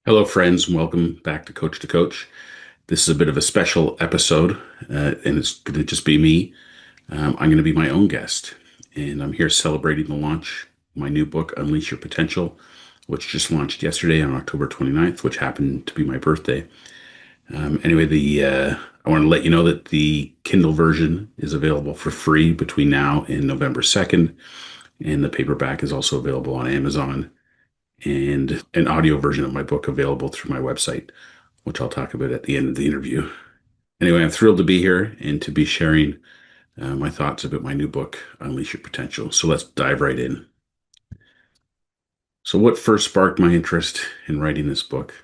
Hello, friends, and welcome back to Coach-to-Coach. This is a bit of a special episode, and it's going to just be me. I'm going to be my own guest, and I'm here celebrating the launch of my new book, Unleash Your Potential, which just launched yesterday on October 29th, which happened to be my birthday. I want to let you know that the Kindle version is available for free between now and November 2nd, and the paperback is also available on Amazon and an audio version of my book available through my website, which I'll talk about at the end of the interview. Anyway, I'm thrilled to be here and to be sharing my thoughts about my new book, Unleash Your Potential. So let's dive right in. So, what first sparked my interest in writing this book?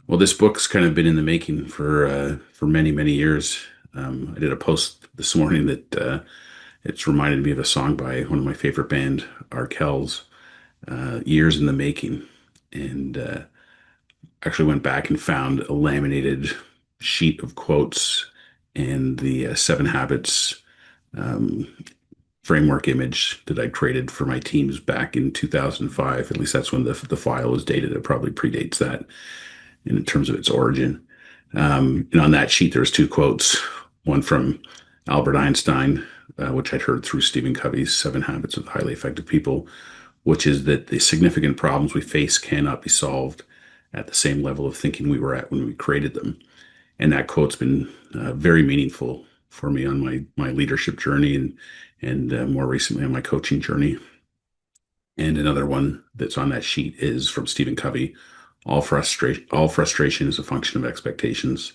Well, this book's kind of been in the making for many, many years. I did a post this morning that it's reminded me of a song by one of my favorite band, Arkells, years in the making. And actually went back and found a laminated sheet of quotes and the Seven Habits um, framework image that I created for my teams back in 2005. At least that's when the file was dated. It probably predates that in terms of its origin. And on that sheet, there's two quotes, one from Albert Einstein, which I'd heard through Stephen Covey's Seven Habits of Highly Effective People, which is that the significant problems we face cannot be solved at the same level of thinking we were at when we created them. And that quote's been very meaningful for me on my leadership journey and more recently on my coaching journey. And another one that's on that sheet is from Stephen Covey. All frustration is a function of expectations.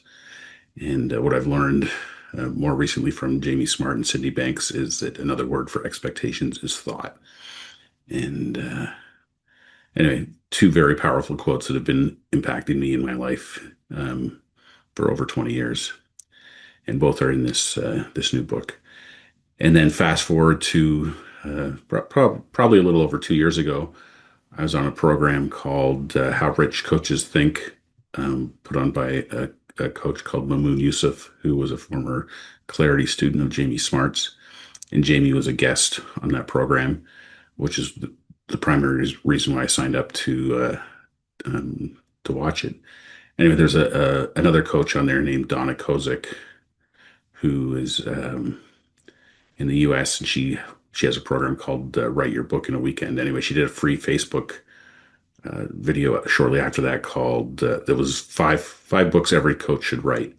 And what I've learned more recently from Jamie Smart and Sydney Banks is that another word for expectations is thought. And anyway, two very powerful quotes that have been impacting me in my life for over 20 years, and both are in this new book. And then fast forward to probably a little over 2 years ago, I was on a program called How Rich Coaches Think, put on by a coach called Mamoon Yusuf, who was a former Clarity student of Jamie Smart's. And Jamie was a guest on that program, which is the primary reason why I signed up to watch it. Anyway, there's another coach on there named Donna Kozik, who is in the U.S. and she has a program called Write Your Book in a Weekend. Anyway, she did a free Facebook video shortly after that called there was five books every coach should write.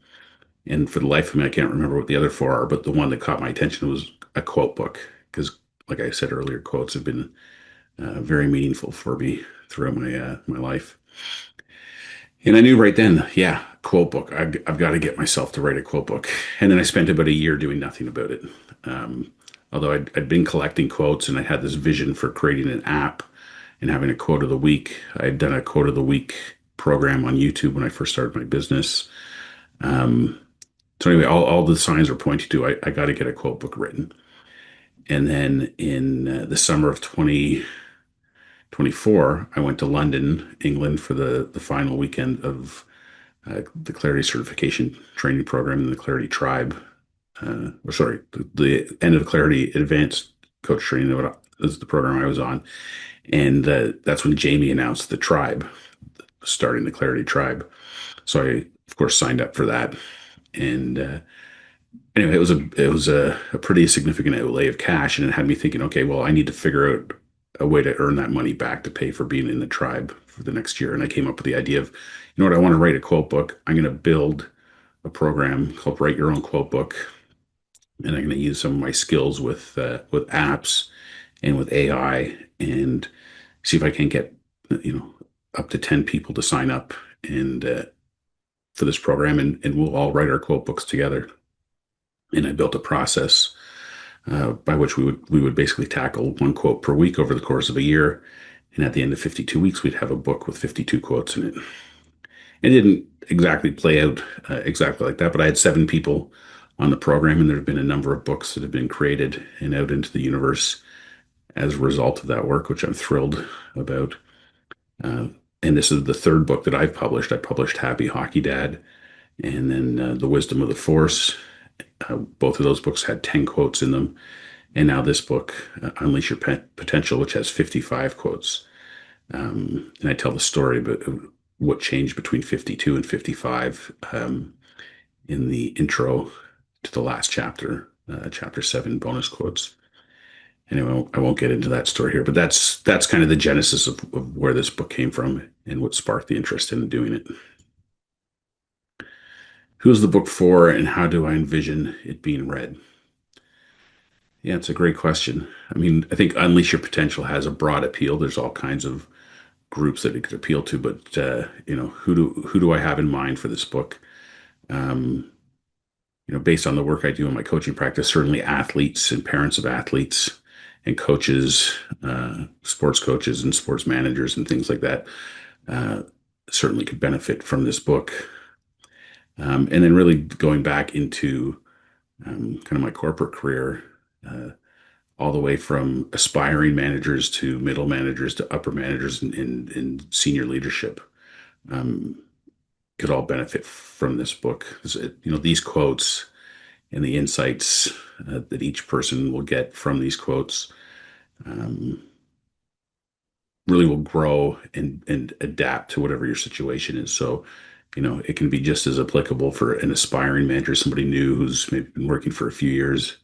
And for the life of me, I can't remember what the other four are, but the one that caught my attention was a quote book because, like I said earlier, quotes have been very meaningful for me throughout my life. And I knew right then, yeah, quote book. I've got to get myself to write a quote book. And then I spent about a year doing nothing about it. Although I'd been collecting quotes and I had this vision for creating an app and having a quote of the week. I'd done a quote of the week program on YouTube when I first started my business. So anyway, all the signs are pointing to I got to get a quote book written. And then in the summer of 2024, I went to London, England for the final weekend of the Clarity Certification Training Program and the Clarity Tribe. The end of the Clarity Advanced Coach Training is the program I was on. And that's when Jamie announced the tribe, starting the Clarity Tribe. So I, of course, signed up for that. And anyway, it was a pretty significant outlay of cash, and it had me thinking, okay, well, I need to figure out a way to earn that money back to pay for being in the tribe for the next year. And I came up with the idea of, you know what, I want to write a quote book. I'm going to build a program called Write Your Own Quote Book, and I'm going to use some of my skills with apps and with AI, and see if I can get up to 10 people to sign up and for this program, and we'll all write our quote books together. And I built a process by which we would basically tackle one quote per week over the course of a year. And at the end of 52 weeks, we'd have a book with 52 quotes in it. It didn't exactly play out exactly like that, but I had 7 people on the program, and there have been a number of books that have been created and out into the universe as a result of that work, which I'm thrilled about. And this is the third book that I've published. I published Happy Hockey Dad and then The Wisdom of the Force. Both of those books had 10 quotes in them. And now this book, Unleash Your Potential, which has 55 quotes. And I tell the story what changed between 52 and 55 in the intro to the last chapter, chapter 7 bonus quotes. Anyway, I won't get into that story here, but that's kind of the genesis of where this book came from and what sparked the interest in doing it. Who is the book for, and how do I envision it being read? Yeah, it's a great question. I mean, I think Unleash Your Potential has a broad appeal. There's all kinds of groups that it could appeal to, but who do I have in mind for this book? Um, Based on the work I do in my coaching practice, certainly athletes and parents of athletes and coaches, sports coaches and sports managers and things like that, uh, certainly could benefit from this book. And then really going back into kind of my corporate career, uh, all the way from aspiring managers to middle managers to upper managers in senior leadership, um, could all benefit from this book. These quotes and the insights that each person will get from these quotes um, really will grow and adapt to whatever your situation is. So, it can be just as applicable for an aspiring manager, somebody new who's maybe been working for a few years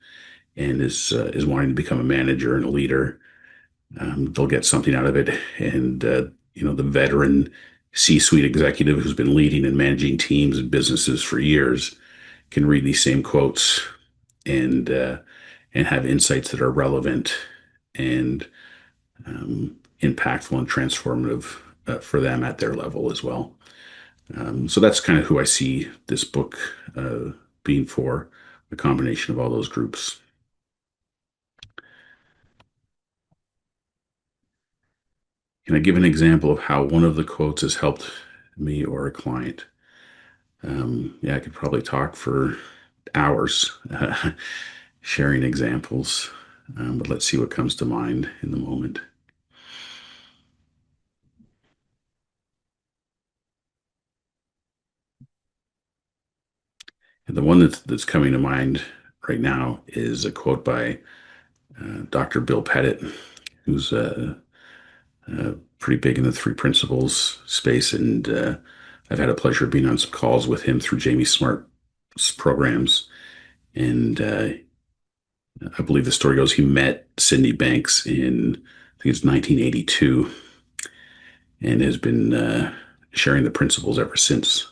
and is wanting to become a manager and a leader. They'll get something out of it, and the veteran C-suite executive who's been leading and managing teams and businesses for years can read these same quotes and have insights that are relevant and impactful and transformative for them at their level as well. So that's kind of who I see this book being for, a combination of all those groups. Can I give an example of how one of the quotes has helped me or a client? Yeah, I could probably talk for hours sharing examples, but let's see what comes to mind in the moment. And the one that's coming to mind right now is a quote by Dr. Bill Pettit, who's pretty big in the three principles space. And I've had a pleasure of being on some calls with him through Jamie Smart's programs. And I believe the story goes he met Sydney Banks in, I think it's 1982, and has been sharing the principles ever since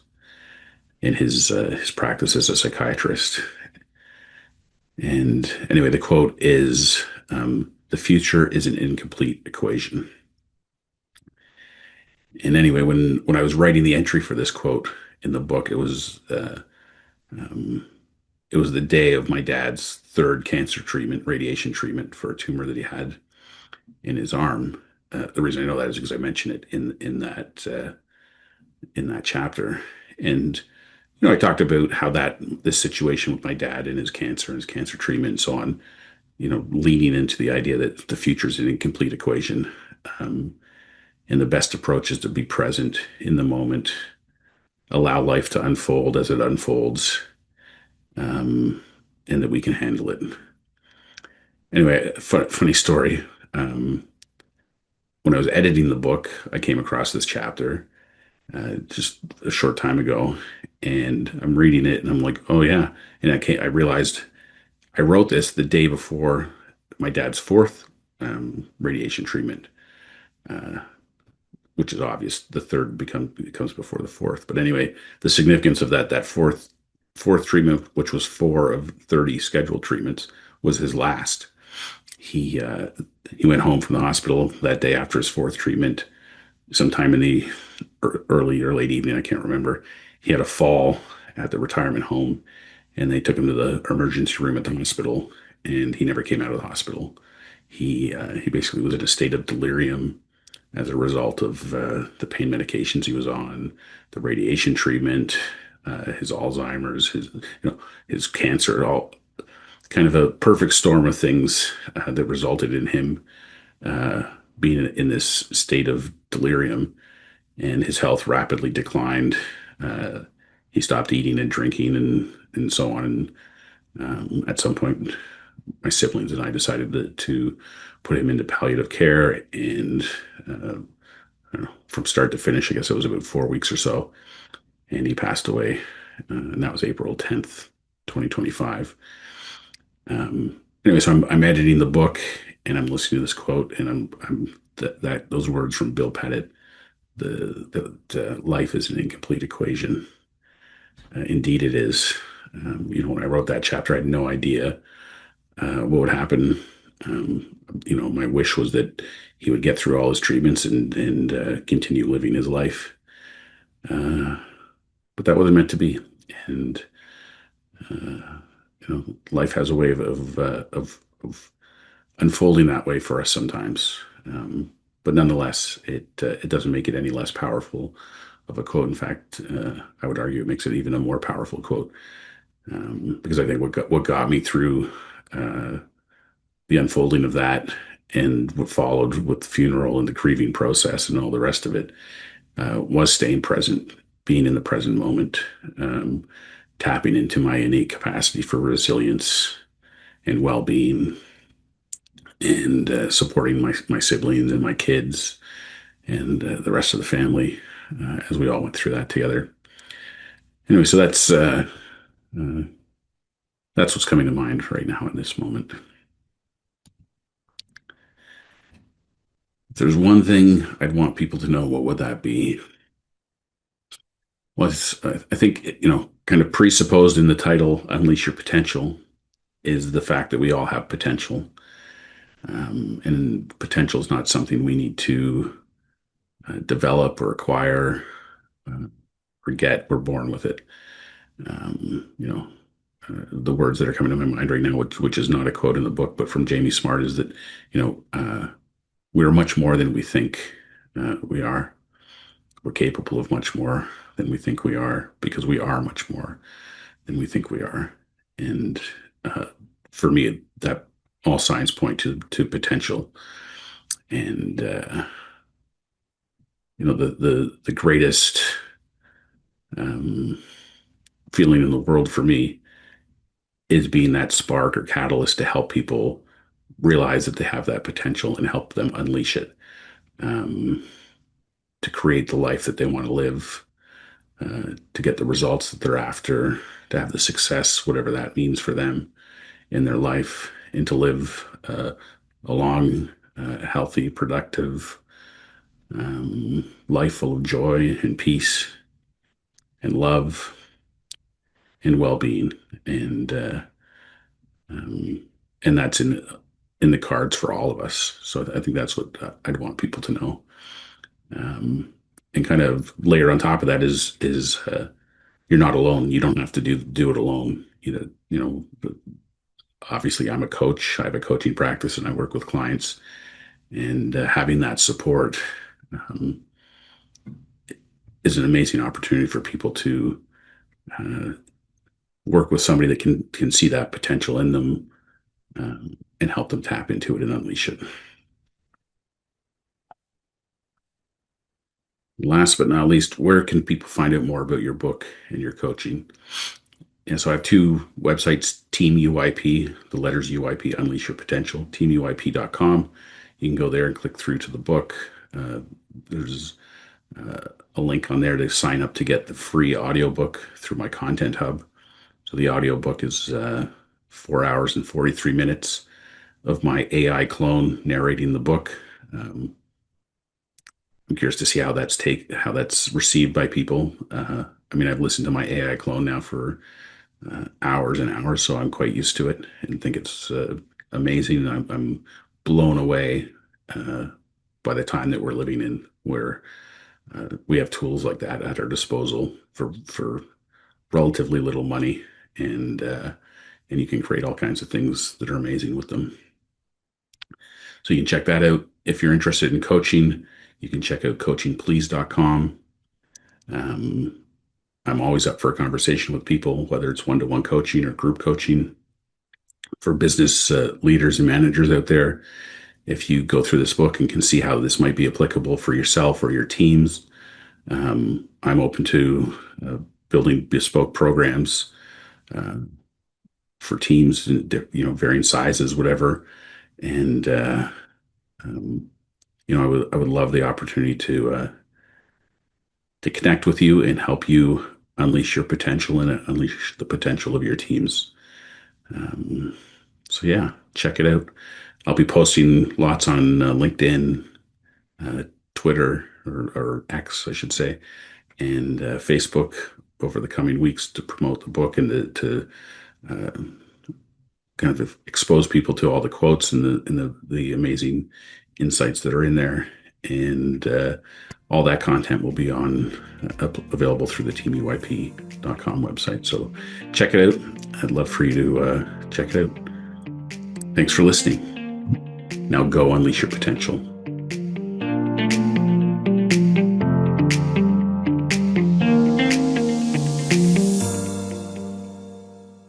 in his practice as a psychiatrist. And anyway, the quote is, "The future is an incomplete equation." And anyway, when I was writing the entry for this quote in the book, um, it was the day of my dad's third cancer treatment, radiation treatment for a tumor that he had in his arm. The reason I know that is because I mention it in that chapter. And I talked about how this situation with my dad and his cancer treatment and so on, leaning into the idea that the future is an incomplete equation. And the best approach is to be present in the moment, allow life to unfold as it unfolds, and that we can handle it. Anyway, funny story. When I was editing the book, I came across this chapter just a short time ago, and I'm reading it, and I'm like, oh yeah. And I realized I wrote this the day before my dad's fourth radiation treatment, uh, which is obvious. The third becomes before the fourth. But anyway, the significance of that fourth treatment, which was 4 of 30 scheduled treatments, was his last. He went home from the hospital that day after his fourth treatment, sometime in the early or late evening. I can't remember. He had a fall at the retirement home, and they took him to the emergency room at the hospital, and he never came out of the hospital. He basically was in a state of delirium as a result of the pain medications he was on, the radiation treatment, his Alzheimer's, his cancer, all kind of a perfect storm of things that resulted in him uh, being in this state of delirium, and his health rapidly declined. Uh, he stopped eating and drinking and so on. And at some point, my siblings and I decided to put him into palliative care and I don't know, from start to finish. I guess it was about 4 weeks or so, and he passed away, and that was April 10th, 2025. Anyway, so I'm editing the book, and I'm listening to this quote, and I'm that those words from Bill Pettit, the life is an incomplete equation. Indeed, it is. When I wrote that chapter, I had no idea what would happen. My wish was that he would get through all his treatments and continue living his life. Uh, but that wasn't meant to be. And life has a way of unfolding that way for us sometimes. But nonetheless, it doesn't make it any less powerful of a quote. In fact, I would argue it makes it even a more powerful quote, because I think what got me through uh, the unfolding of that and what followed with the funeral and the grieving process and all the rest of it was staying present, being in the present moment, um, tapping into my innate capacity for resilience and well-being, and supporting my siblings and my kids and the rest of the family as we all went through that together. Anyway, so uh, that's what's coming to mind right now in this moment. If there's one thing I'd want people to know, what would that be? Well, I think, kind of presupposed in the title, Unleash Your Potential, is the fact that we all have potential. And potential is not something we need to develop or acquire uh, or get. We're born with it. The words that are coming to my mind right now, which is not a quote in the book, but from Jamie Smart, is that, we're much more than we think we are. We're capable of much more than we think we are, because we are much more than we think we are. And uh, for me, that all signs point to potential. And the greatest um, feeling in the world for me is being that spark or catalyst to help people realize that they have that potential and help them unleash it, um, to create the life that they want to live, to get the results that they're after, to have the success, whatever that means for them in their life, and to live a long, healthy, productive life full of joy and peace and love and well-being. And um, and that's in the cards for all of us. So I think that's what I'd want people to know. Um, and kind of layer on top of that is you're not alone. You don't have to do it alone. Obviously, I'm a coach. I have a coaching practice, and I work with clients. And having that support um, is an amazing opportunity for people to uh, work with somebody that can see that potential in them, and help them tap into it and unleash it. Last but not least, where can people find out more about your book and your coaching? And so I have two websites: Team UYP, the letters UYP, Unleash Your Potential, teamuyp.com. You can go there and click through to the book. There's a link on there to sign up to get the free audiobook through my content hub. So the audiobook is 4 hours and 43 minutes of my AI clone narrating the book. I'm curious to see how that's received by people. I mean, I've listened to my AI clone now for hours and hours, so I'm quite used to it and think it's amazing. I'm blown away uh, by the time that we're living in, where we have tools like that at our disposal for relatively little money, and you can create all kinds of things that are amazing with them. So you can check that out. If you're interested in coaching, you can check out coachingplease.com. Um, I'm always up for a conversation with people, whether it's one-to-one coaching or group coaching. For business leaders and managers out there, if you go through this book and can see how this might be applicable for yourself or your teams, I'm open to building bespoke programs uh, for teams, varying sizes, whatever. And um, I would love the opportunity to connect with you and help you unleash your potential and unleash the potential of your teams. Um, so yeah, check it out. I'll be posting lots on LinkedIn, uh, Twitter, or X, I should say, and Facebook over the coming weeks to promote the book and to uh, kind of expose people to all the quotes and the amazing insights that are in there. And all that content will be available through the teamuyp.com website. So check it out. I'd love for you to check it out. Thanks for listening. Now go unleash your potential.